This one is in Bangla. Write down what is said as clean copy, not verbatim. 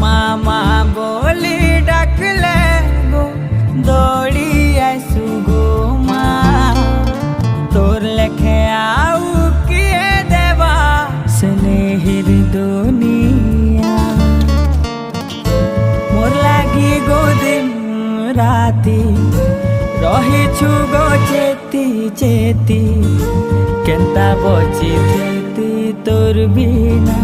মামা বলি ডাকলে গো দৌড়ি আইসু গো মা তোর লেখে আউ কিয়ে দেবা স্নেহের দুনিয়া মোর লাগি গো দিন রাতি রহিছু গো চেতি চেতি কেন্তা বচিতি তোর বিনা